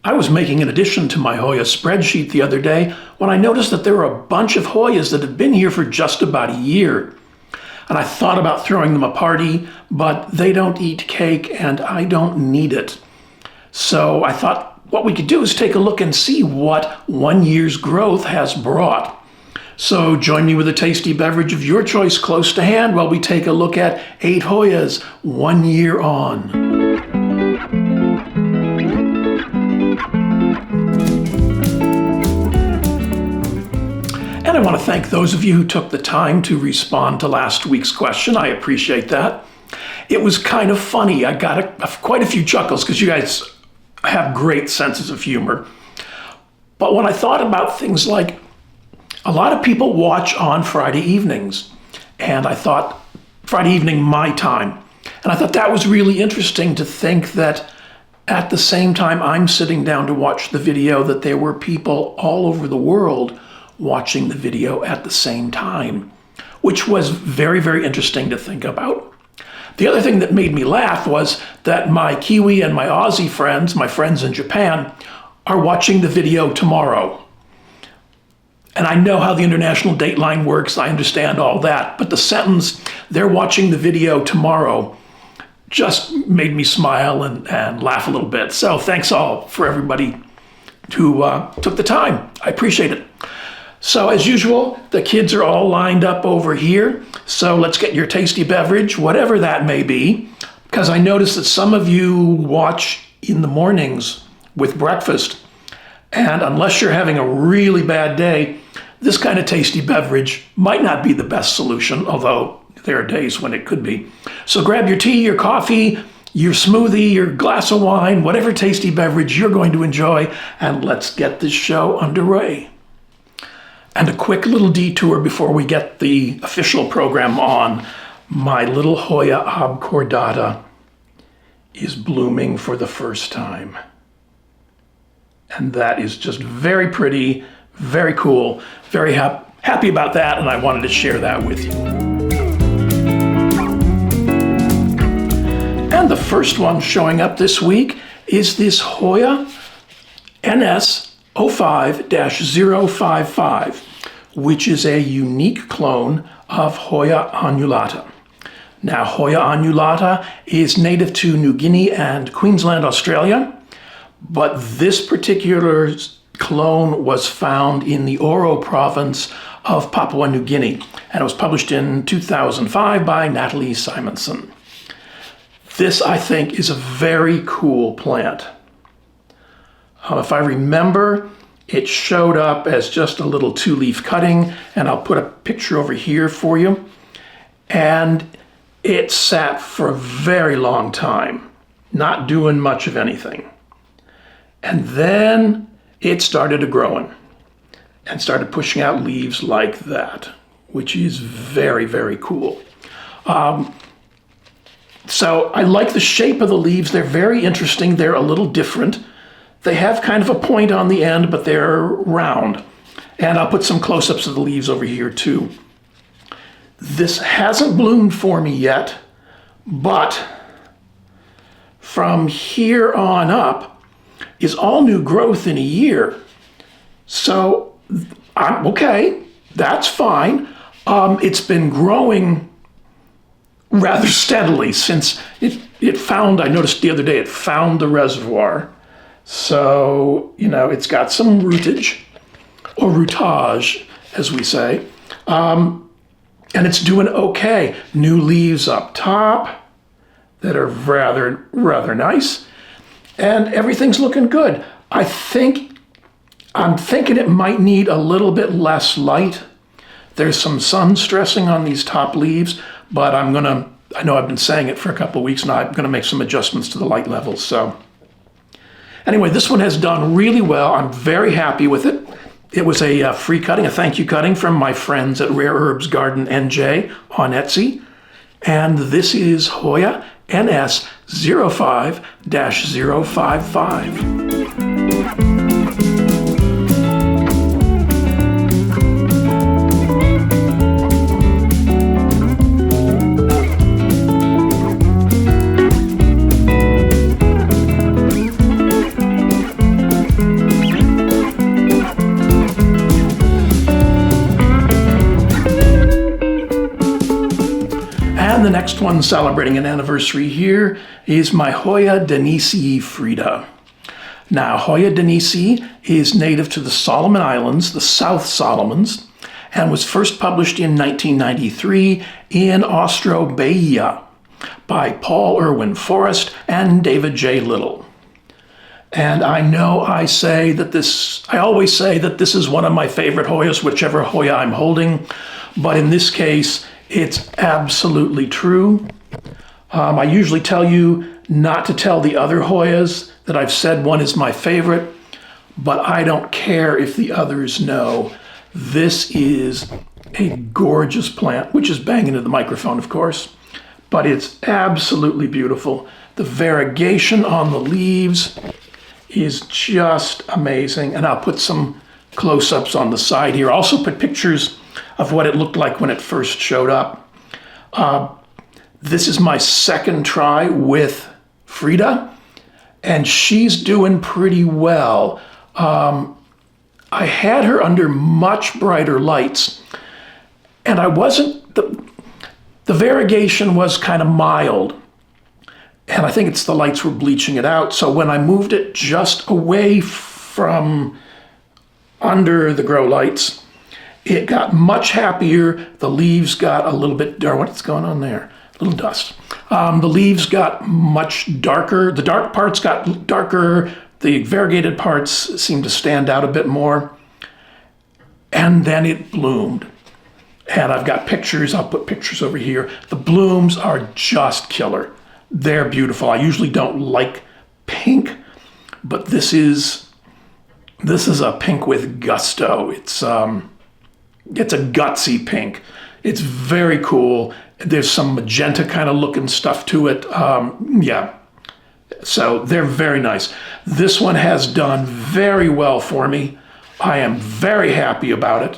I was making an addition to my Hoya spreadsheet the other day when I noticed that there were a bunch of Hoyas that had been here for just about a year. And I thought about throwing them a party, but they don't eat cake and I don't need it. So I thought what we could do is take a look and see what 1 year's growth has brought. So join me with a tasty beverage of your choice close to hand while we take a look at 8 Hoyas 1 year on. And I want to thank those of you who took the time to respond to last week's question. I appreciate that. It was kind of funny. I got quite a few chuckles because you guys have great senses of humor. But when I thought about things like, a lot of people watch on Friday evenings, and I thought Friday evening my time. And I thought that was really interesting to think that at the same time I'm sitting down to watch the video, that there were people all over the world watching the video at the same time, which was very, very interesting to think about. The other thing that made me laugh was that my Kiwi and my Aussie friends, my friends in Japan, are watching the video tomorrow. And I know how the international dateline works, I understand all that, but the sentence, they're watching the video tomorrow, just made me smile and laugh a little bit. So thanks all for everybody who took the time. I appreciate it. So as usual, the kids are all lined up over here. So let's get your tasty beverage, whatever that may be, because I noticed that some of you watch in the mornings with breakfast. And unless you're having a really bad day, this kind of tasty beverage might not be the best solution, although there are days when it could be. So grab your tea, your coffee, your smoothie, your glass of wine, whatever tasty beverage you're going to enjoy, and let's get this show underway. And a quick little detour before we get the official program on. My little Hoya obcordata is blooming for the first time. And that is just very pretty, very cool, very happy about that, and I wanted to share that with you. And the first one showing up this week is this Hoya NS 05-055, which is a unique clone of Hoya annulata. Now, Hoya annulata is native to New Guinea and Queensland, Australia, but this particular clone was found in the Oro province of Papua New Guinea, and it was published in 2005 by Natalie Simonson. This, I think, is a very cool plant. If I remember, it showed up as just a little 2-leaf cutting, and I'll put a picture over here for you. And it sat for a very long time, not doing much of anything. And then it started growing and started pushing out leaves like that, which is very, very cool. So I like the shape of the leaves. They're very interesting. They're a little different. They have kind of a point on the end, but they're round. And I'll put some close-ups of the leaves over here too. This hasn't bloomed for me yet, but from here on up is all new growth in a year. So I'm okay, that's fine. It's been growing rather steadily since it found, I noticed the other day, it found the reservoir. So, it's got some rootage, or rootage, as we say, and it's doing okay. New leaves up top that are rather nice, and everything's looking good. I'm thinking it might need a little bit less light. There's some sun stressing on these top leaves, but I know I've been saying it for a couple of weeks now, I'm gonna make some adjustments to the light levels, so. Anyway, this one has done really well. I'm very happy with it. It was a free cutting, a thank you cutting from my friends at Rare Herbs Garden NJ on Etsy. And this is Hoya NS 05-055. And the next one celebrating an anniversary here is my Hoya dennisii Frida. Now, Hoya dennisii is native to the Solomon Islands, the South Solomons, and was first published in 1993 in Austrobaia by Paul Irwin Forrest and David J. Little. And I know I always say that this is one of my favorite Hoyas, whichever Hoya I'm holding, but in this case, it's absolutely true. I usually tell you not to tell the other Hoyas that I've said one is my favorite, but I don't care if the others know. This is a gorgeous plant, which is banging into the microphone, of course, but it's absolutely beautiful. The variegation on the leaves is just amazing, and I'll put some close-ups on the side here. I'll also put pictures of what it looked like when it first showed up. This is my second try with Frida, and she's doing pretty well. I had her under much brighter lights, and the variegation was kind of mild, and I think it's the lights were bleaching it out. So when I moved it just away from under the grow lights, it got much happier. The leaves got a little bit dark. What's going on there? A little dust. The leaves got much darker. The dark parts got darker. The variegated parts seemed to stand out a bit more. And then it bloomed. And I've got pictures. I'll put pictures over here. The blooms are just killer. They're beautiful. I usually don't like pink, but this is a pink with gusto. It's a gutsy pink. It's very cool. There's some magenta kind of looking stuff to it. Yeah. So they're very nice. This one has done very well for me. I am very happy about it.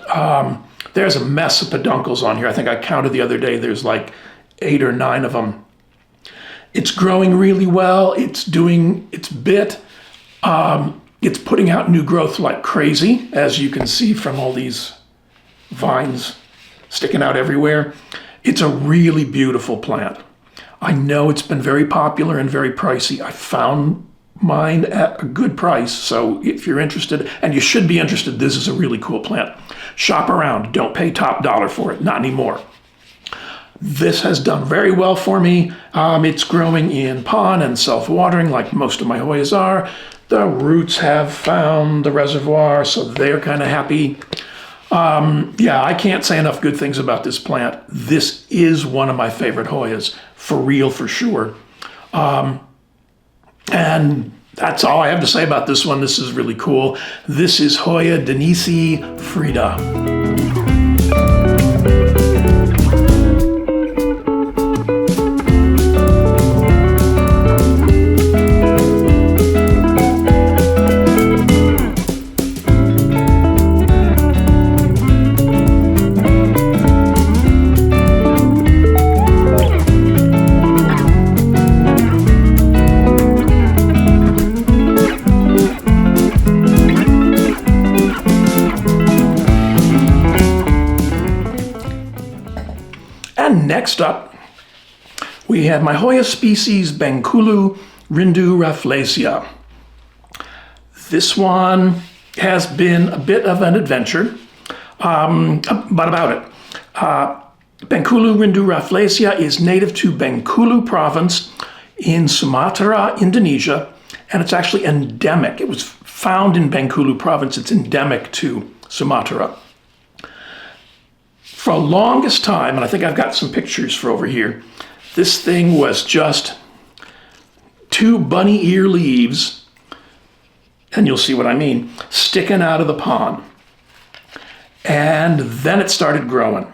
There's a mess of peduncles on here. I think I counted the other day. There's like 8 or 9 of them. It's growing really well. It's doing its bit. It's putting out new growth like crazy, as you can see from all these vines sticking out everywhere. It's a really beautiful plant. I know it's been very popular and very pricey. I found mine at a good price, so if you're interested, and you should be interested, this is a really cool plant. Shop around. Don't pay top dollar for it. Not anymore. This has done very well for me. It's growing in pond and self-watering like most of my Hoyas are. The roots have found the reservoir, so they're kind of happy. Yeah, I can't say enough good things about this plant. This is one of my favorite Hoyas, for real, for sure. And that's all I have to say about this one. This is really cool. This is Hoya dennisii Frida. And next up, we have my Hoya species Bengkulu Rindu Rafflesia. This one has been a bit of an adventure, but about it. Bengkulu Rindu Rafflesia is native to Bengkulu province in Sumatra, Indonesia, and it's actually endemic. It was found in Bengkulu province. It's endemic to Sumatra. For the longest time, and I think I've got some pictures for over here, this thing was just 2 bunny ear leaves, and you'll see what I mean, sticking out of the pond. And then it started growing.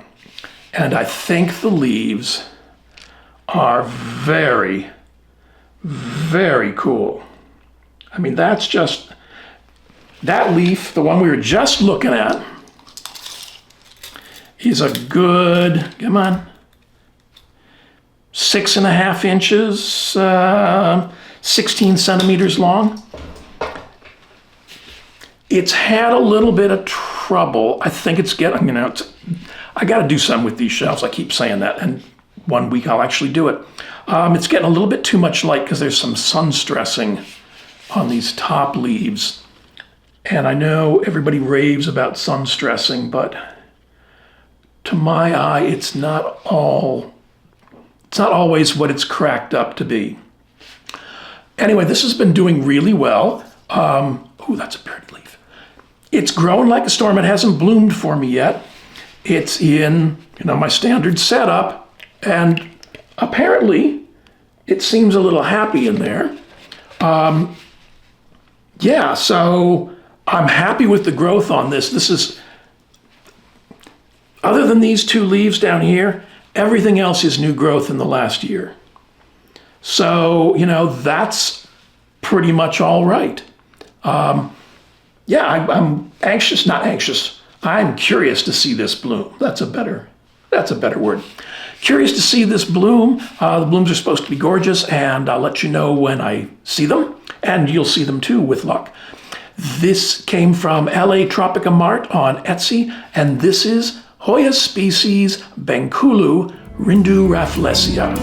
And I think the leaves are very, very cool. I mean, that's just, that leaf, the one we were just looking at, is a good, come on, 6.5 inches, 16 centimeters long. It's had a little bit of trouble. I think it's getting, I got to do something with these shelves. I keep saying that. And one week I'll actually do it. It's getting a little bit too much light because there's some sun stressing on these top leaves. And I know everybody raves about sun stressing, but to my eye, it's not always what it's cracked up to be. Anyway, this has been doing really well. Oh, that's a pretty leaf. It's grown like a storm. It hasn't bloomed for me yet. It's in, my standard setup, and apparently it seems a little happy in there. Yeah, so I'm happy with the growth on this. This is, other than these two leaves down here, everything else is new growth in the last year. So, that's pretty much all right. Yeah, I'm not anxious. I'm curious to see this bloom. That's a better word. Curious to see this bloom. The blooms are supposed to be gorgeous, and I'll let you know when I see them, and you'll see them too with luck. This came from LA Tropica Mart on Etsy, and this is Hoya species Bengkulu Rindu Rafflesia.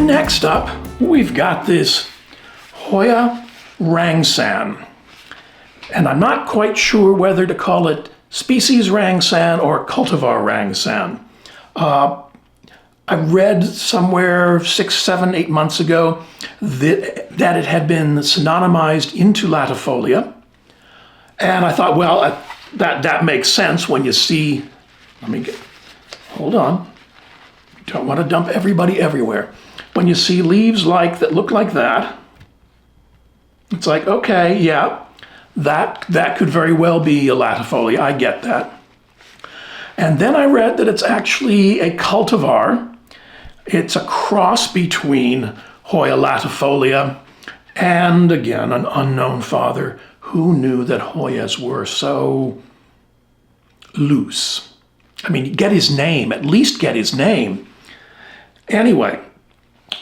Next up, we've got this Hoya Rangsan. And I'm not quite sure whether to call it species Rangsan or cultivar Rangsan. I read somewhere 6, 7, 8 months ago that it had been synonymized into latifolia. And I thought, well, that makes sense when you see, hold on. Don't want to dump everybody everywhere. When you see leaves that look like that, it's like, okay, yeah, that could very well be a latifolia. I get that. And then I read that it's actually a cultivar. It's a cross between Hoya latifolia and, again, an unknown father. Who knew that Hoyas were so loose? At least get his name. Anyway,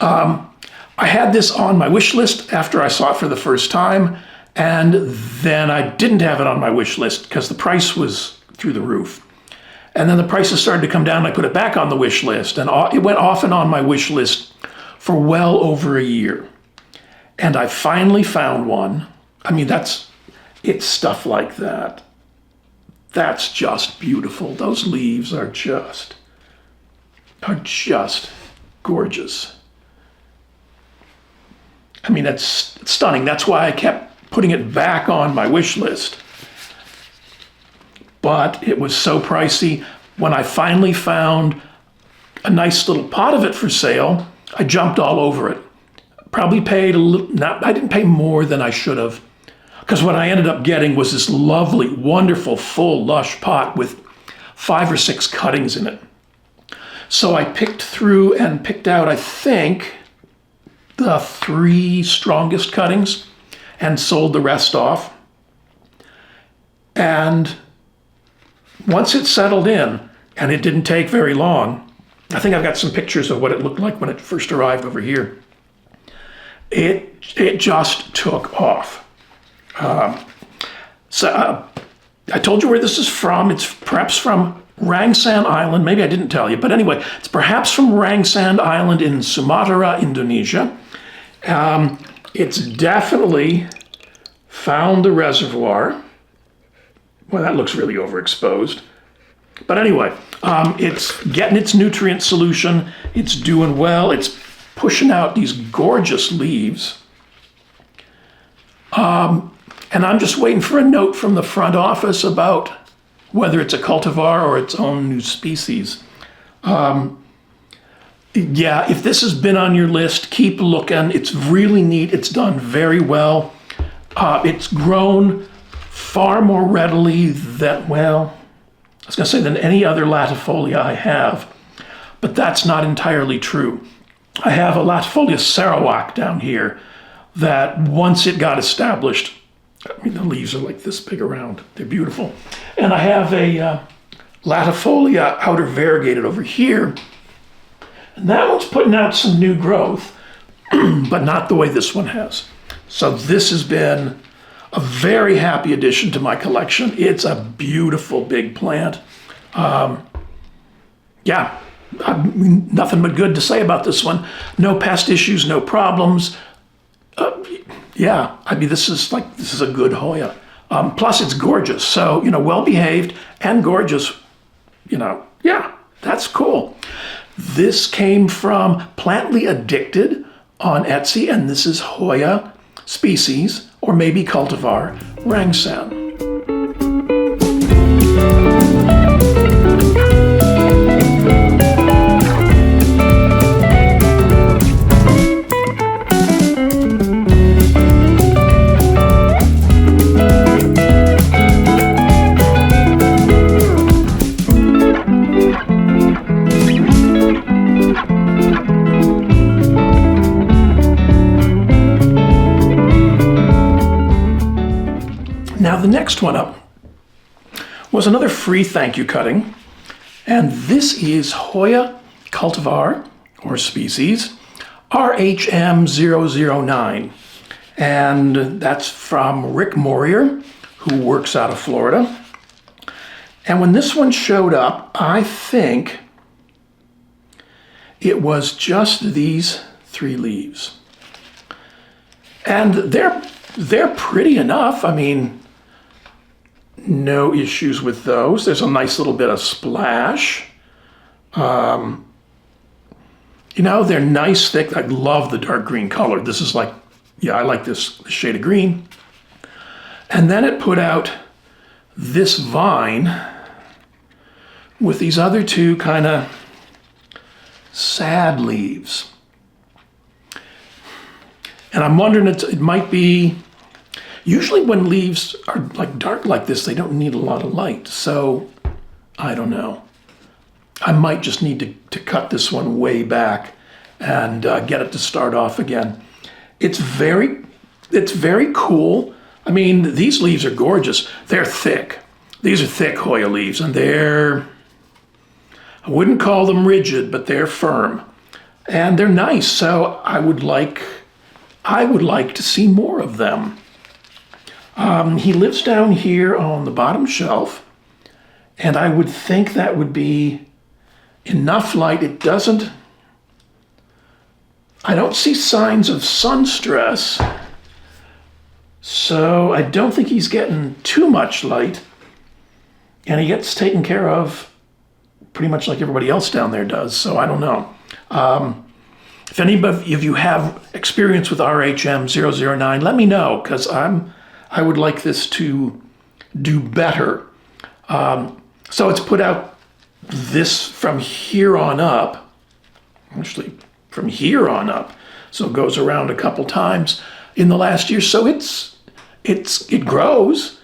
I had this on my wish list after I saw it for the first time, and then I didn't have it on my wish list because the price was through the roof. And then the prices started to come down, and I put it back on the wish list, and it went off and on my wish list for well over a year. And I finally found one. It's stuff like that. That's just beautiful. Those leaves are just gorgeous. It's stunning. That's why I kept putting it back on my wish list. But it was so pricey. When I finally found a nice little pot of it for sale, I jumped all over it. Probably paid I didn't pay more than I should have. Because what I ended up getting was this lovely, wonderful, full, lush pot with 5 or 6 cuttings in it. So I picked through and picked out, I think, the 3 strongest cuttings and sold the rest off. And once it settled in, and it didn't take very long, I think I've got some pictures of what it looked like when it first arrived over here. It just took off. I told you where this is from. It's perhaps from Rangsan Island. Maybe I didn't tell you, but anyway, it's perhaps from Rangsan Island in Sumatra, Indonesia. It's definitely found the reservoir. Well, that looks really overexposed. But anyway, it's getting its nutrient solution. It's doing well. It's pushing out these gorgeous leaves. And I'm just waiting for a note from the front office about whether it's a cultivar or its own new species. Yeah, if this has been on your list, keep looking. It's really neat. It's done very well. It's grown far more readily than any other latifolia I have. But that's not entirely true. I have a Latifolia Sarawak down here that once it got established, I mean, the leaves are like this big around. They're beautiful. And I have a Latifolia outer variegated over here. And that one's putting out some new growth, but not the way this one has. So this has been a very happy addition to my collection. It's a beautiful big plant. Yeah, nothing but good to say about this one. No pest issues, no problems. Yeah, I mean, this is a good Hoya. Plus it's gorgeous. So, well behaved and gorgeous, yeah, that's cool. This came from Plantly Addicted on Etsy, and this is Hoya species, or maybe cultivar, Rangsan. Now the next one up was another free thank you cutting, and this is Hoya cultivar, or species, RHM009, and that's from Rick Morier, who works out of Florida. And when this one showed up, I think it was just these 3 leaves. And they're pretty enough. I mean, no issues with those. There's a nice little bit of splash. They're nice, thick. I love the dark green color. This is I like this shade of green. And then it put out this vine with these other 2 kind of sad leaves. And I'm wondering, it might be, usually when leaves are dark like this, they don't need a lot of light. So I don't know. I might just need to cut this one way back and get it to start off again. It's very cool. I mean, these leaves are gorgeous. They're thick. These are thick Hoya leaves, and I wouldn't call them rigid, but they're firm. And they're nice, so I would like to see more of them. He lives down here on the bottom shelf, and I would think that would be enough light. I don't see signs of sun stress, so I don't think he's getting too much light, and he gets taken care of pretty much like everybody else down there does, so I don't know. If anybody of you have experience with RHM009, let me know, because I would like this to do better. So it's put out this from here on up, actually from here on up. So it goes around a couple times in the last year. So it grows.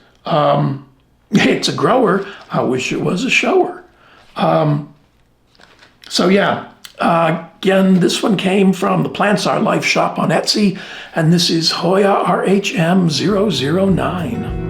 It's a grower. I wish it was a shower. So yeah, again, this one came from the Plants Are Life shop on Etsy, and this is Hoya RHM009.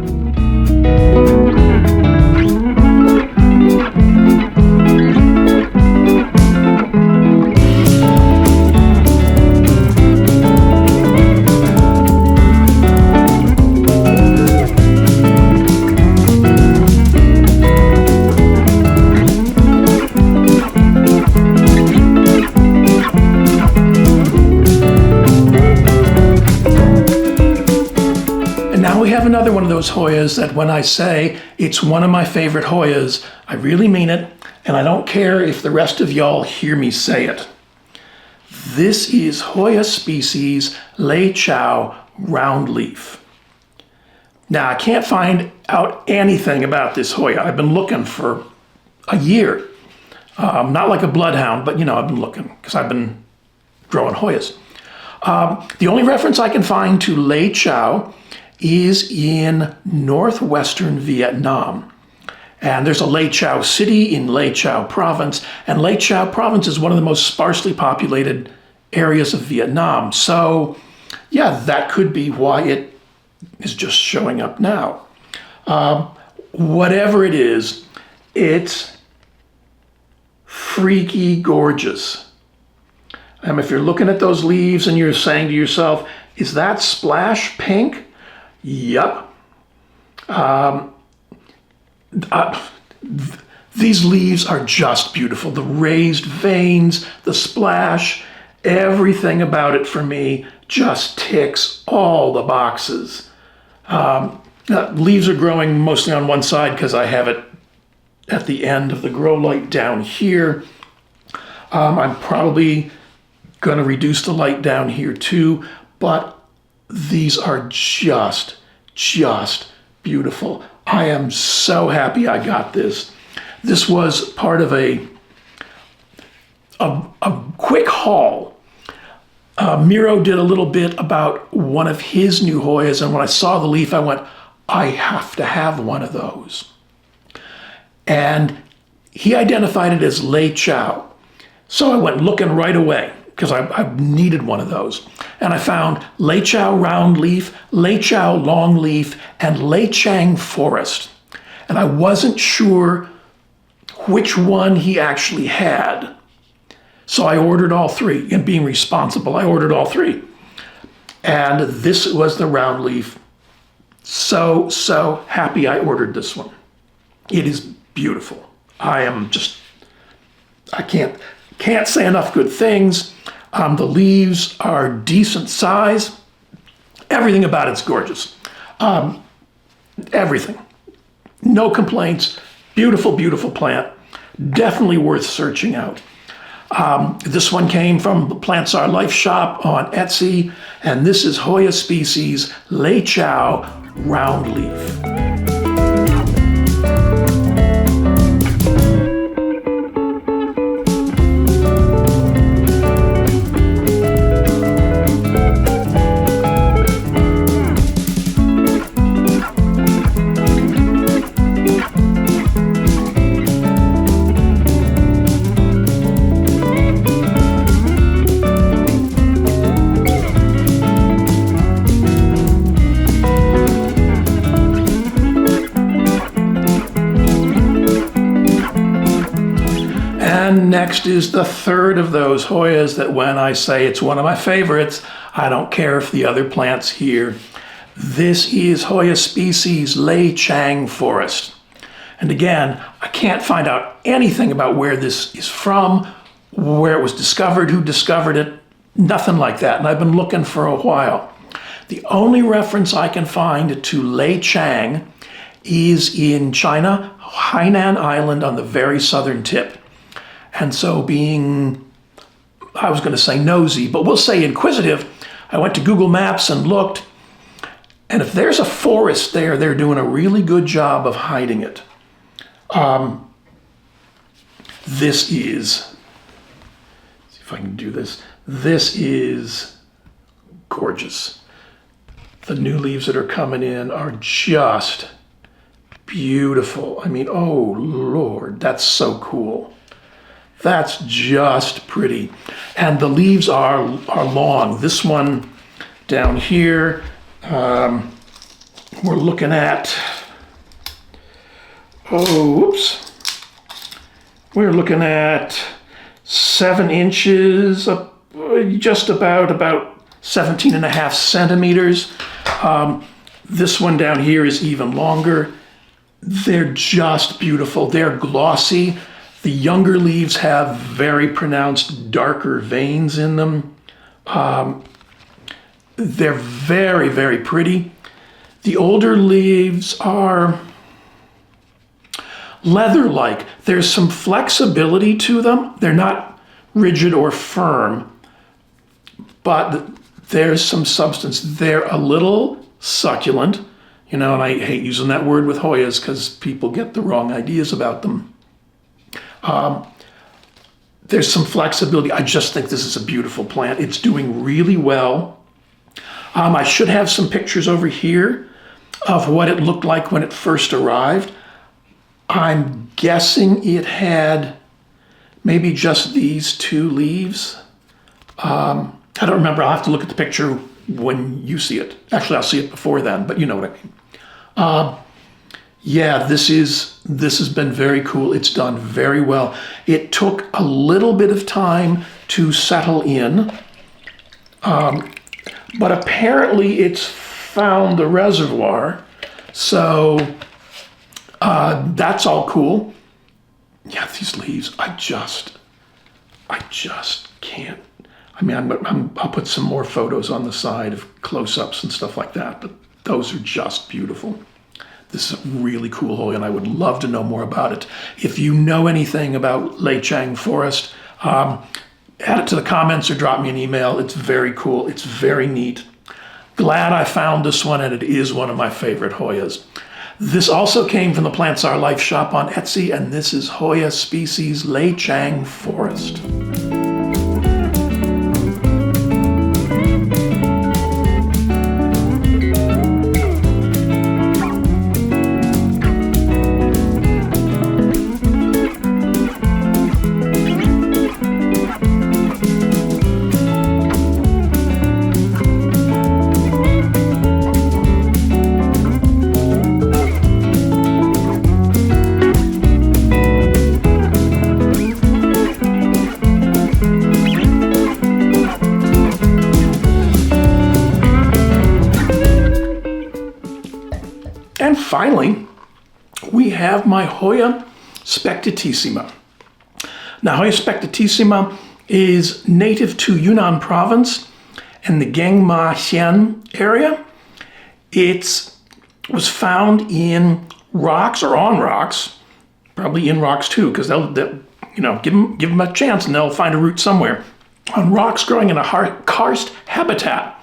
Another one of those Hoyas that when I say it's one of my favorite Hoyas, I really mean it, and I don't care if the rest of y'all hear me say it. This is Hoya species Lai Chau round leaf. Now, I can't find out anything about this Hoya. I've been looking for a year. Not like a bloodhound, but I've been looking because I've been growing Hoyas. The only reference I can find to Lai Chau is in northwestern Vietnam. And there's a Lai Chau city in Lai Chau province. And Lai Chau province is one of the most sparsely populated areas of Vietnam. So yeah, that could be why it is just showing up now. Whatever it is, it's freaky gorgeous. If you're looking at those leaves and you're saying to yourself, is that splash pink? Yep. These leaves are just beautiful. The raised veins, the splash, everything about it for me just ticks all the boxes. Leaves are growing mostly on one side because I have it at the end of the grow light down here. I'm probably going to reduce the light down here too, but these are just beautiful. I am so happy I got this. This was part of a quick haul. Miro did a little bit about one of his new Hoyas, and when I saw the leaf, I went, I have to have one of those. And he identified it as Lai Chau. So I went looking right away because I needed one of those. And I found Lai Chau round leaf, Lai Chau long leaf, and Lai Chang Forest. And I wasn't sure which one he actually had. So I ordered all three, and being responsible, I ordered all three. And this was the round leaf. So happy I ordered this one. It is beautiful. I can't say enough good things. The leaves are decent size. Everything about it's gorgeous. Everything. No complaints. Beautiful plant. Definitely worth searching out. This one came from the Plants Are Life shop on Etsy, and this is Hoya species Lai Chau round leaf. Next is the third of those Hoyas that when I say it's one of my favorites, I don't care if the other plant's here. This is Hoya species Lai Chang Forest. And again, I can't find out anything about where this is from, where it was discovered, who discovered it, nothing like that. And I've been looking for a while. The only reference I can find to Lai Chang is in China, Hainan Island on the very southern tip. And so being, I was going to say nosy, but we'll say inquisitive, I went to Google Maps and looked, and if there's a forest there, they're doing a really good job of hiding it. This is, see if I can do this. This is gorgeous. The new leaves that are coming in are just beautiful. I mean, oh Lord, that's so cool. That's just pretty. And the leaves are long. This one down here, we're looking at, we're looking at 7 inches, just about 17 and a half centimeters. This one down here is even longer. They're just beautiful. They're glossy. The younger leaves have very pronounced darker veins in them. They're very pretty. The older leaves are leather-like. There's some flexibility to them. They're not rigid or firm, but there's some substance. They're a little succulent, and I hate using that word with Hoyas because people get the wrong ideas about them. There's some flexibility. I just think this is a beautiful plant. It's doing really well. I should have some pictures over here of what it looked like when it first arrived. I'm guessing it had maybe just these 2 leaves. I don't remember. I'll have to look at the picture when you see it. Actually, I'll see it before then, but you know what I mean. Yeah, this has been very cool. It's done very well. It took a little bit of time to settle in, but apparently it's found the reservoir, so that's all cool. Yeah, these leaves, I just can't. I mean, I'll put some more photos on the side of close-ups and stuff like that, but those are just beautiful. This is a really cool Hoya, and I would love to know more about it. If you know anything about Lai Chang Forest, add it to the comments or drop me an email. It's very cool. It's very neat. Glad I found this one, and it is one of my favorite Hoyas. This also came from the Plants Are Life shop on Etsy, and this is Hoya species Lai Chang Forest. And finally, we have my Hoya spectatissima. Now, Hoya spectatissima is native to Yunnan province and the Gangma-Xian area. It was found in rocks or on rocks, probably in rocks too, because they'll give them a chance and they'll find a root somewhere. On rocks growing in a karst habitat,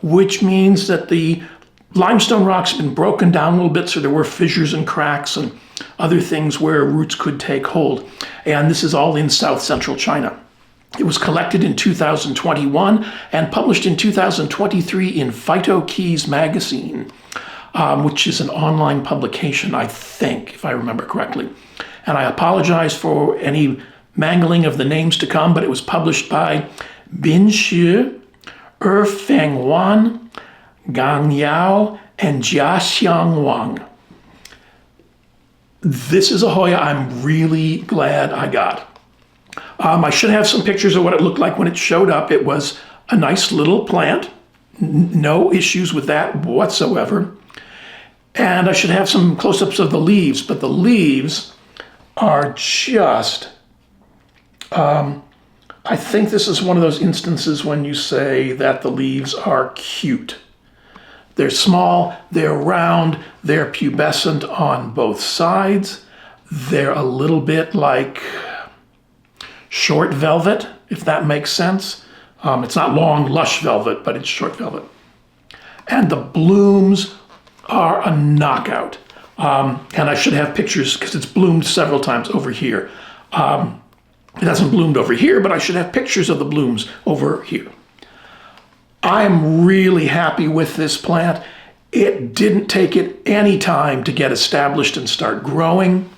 which means that the limestone rocks have been broken down a little bit, so there were fissures and cracks and other things where roots could take hold. And this is all in South Central China. It was collected in 2021 and published in 2023 in Phytokeys magazine, which is an online publication, I think, if I remember correctly. And I apologize for any mangling of the names to come, but it was published by Bin Shi, Feng Wan, Gang Yao, and Jiaxiang Wang. This is a Hoya I'm really glad I got. I should have some pictures of what it looked like when it showed up. It was a nice little plant. No issues with that whatsoever. And I should have some close-ups of the leaves, but the leaves are just, I think this is one of those instances when you say that the leaves are cute. They're small, they're round, they're pubescent on both sides. They're a little bit like short velvet, if that makes sense. It's not long, lush velvet, but it's short velvet. And the blooms are a knockout. And I should have pictures because it's bloomed several times over here. It hasn't bloomed over here, but I should have pictures of the blooms over here. I'm really happy with this plant. It didn't take it any time to get established and start growing.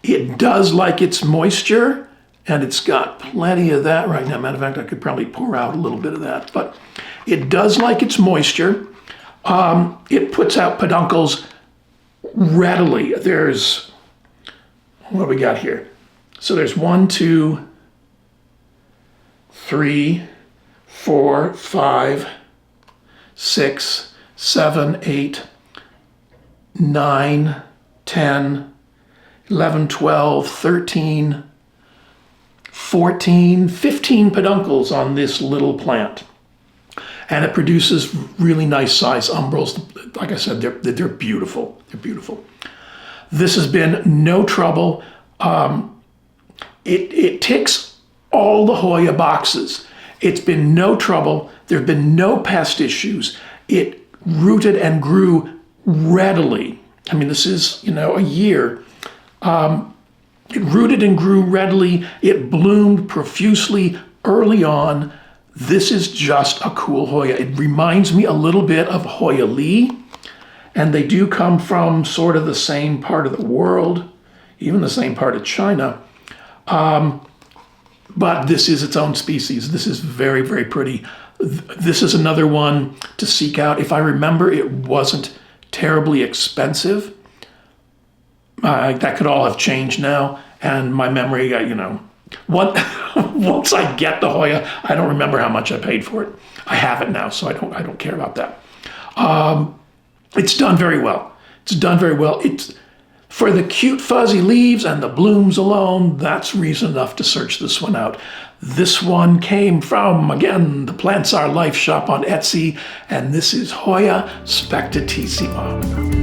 It does like its moisture, and it's got plenty of that right now. Matter of fact, I could probably pour out a little bit of that, but it does like its moisture. It puts out peduncles readily. There's, what do we got here? So there's 1, 2, 3, 4, 5, 6, 7, 8, 9, 10, 11, 12, 13, 14, 15 peduncles on this little plant. And it produces really nice size umbels. Like I said, they're beautiful. They're beautiful. This has been no trouble. It ticks all the Hoya boxes. It's been no trouble. There have been no pest issues. It rooted and grew readily. I mean, this is, a year. It rooted and grew readily. It bloomed profusely early on. This is just a cool Hoya. It reminds me a little bit of Hoya Lee, and they do come from sort of the same part of the world, even the same part of China. but this is its own species. This is very, very pretty. This is another one to seek out. If I remember, it wasn't terribly expensive. That could all have changed now. And my memory, once I get the Hoya, I don't remember how much I paid for it. I have it now, so I don't care about that. It's done very well. It's done very well. It's for the cute fuzzy leaves and the blooms alone, that's reason enough to search this one out. This one came from, again, the Plants Are Life shop on Etsy, and this is Hoya spectatissima.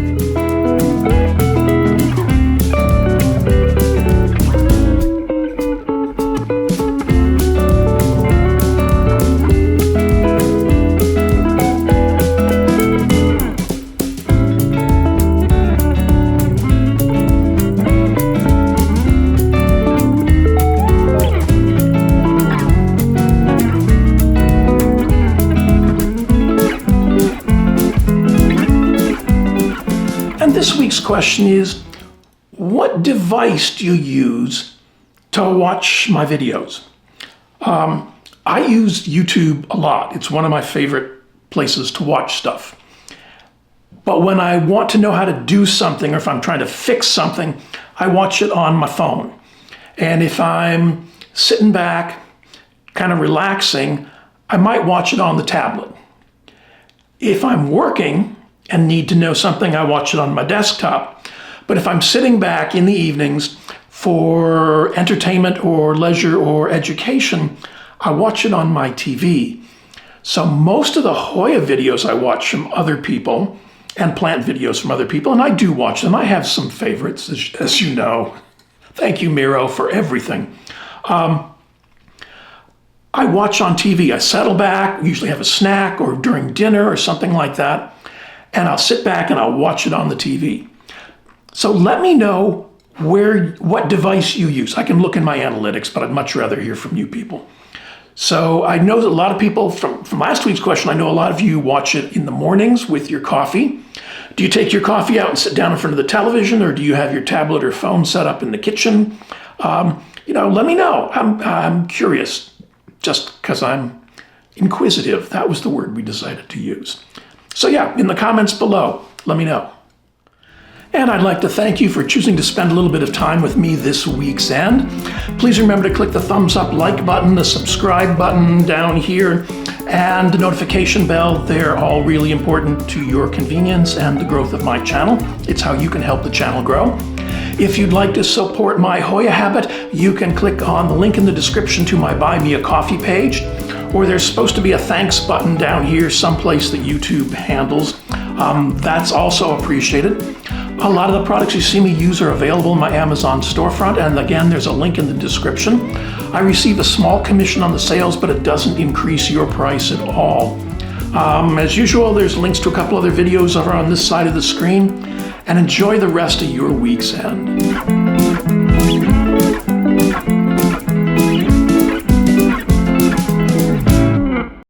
This week's question is, what device do you use to watch my videos? I use YouTube a lot. It's one of my favorite places to watch stuff. But when I want to know how to do something, or if I'm trying to fix something, I watch it on my phone. And if I'm sitting back, kind of relaxing, I might watch it on the tablet. If I'm working and need to know something, I watch it on my desktop. But if I'm sitting back in the evenings for entertainment or leisure or education, I watch it on my TV. So most of the Hoya videos I watch from other people, and plant videos from other people, and I do watch them. I have some favorites, as you know. Thank you, Miro, for everything. I watch on TV. I settle back, usually have a snack or during dinner or something like that, and I'll sit back and I'll watch it on the TV. So let me know what device you use. I can look in my analytics, but I'd much rather hear from you people. So I know that a lot of people, from last week's question, I know a lot of you watch it in the mornings with your coffee. Do you take your coffee out and sit down in front of the television, or do you have your tablet or phone set up in the kitchen? Let me know. I'm curious, just because I'm inquisitive. That was the word we decided to use. So yeah, in the comments below, let me know. And I'd like to thank you for choosing to spend a little bit of time with me this week's end. Please remember to click the thumbs up like button, the subscribe button down here, and the notification bell. They're all really important to your convenience and the growth of my channel. It's how you can help the channel grow. If you'd like to support my Hoya habit, you can click on the link in the description to my Buy Me a Coffee page, or there's supposed to be a thanks button down here someplace that YouTube handles. That's also appreciated. A lot of the products you see me use are available in my Amazon storefront, and again, there's a link in the description. I receive a small commission on the sales, but it doesn't increase your price at all. As usual, there's links to a couple other videos over on this side of the screen, and enjoy the rest of your week's end.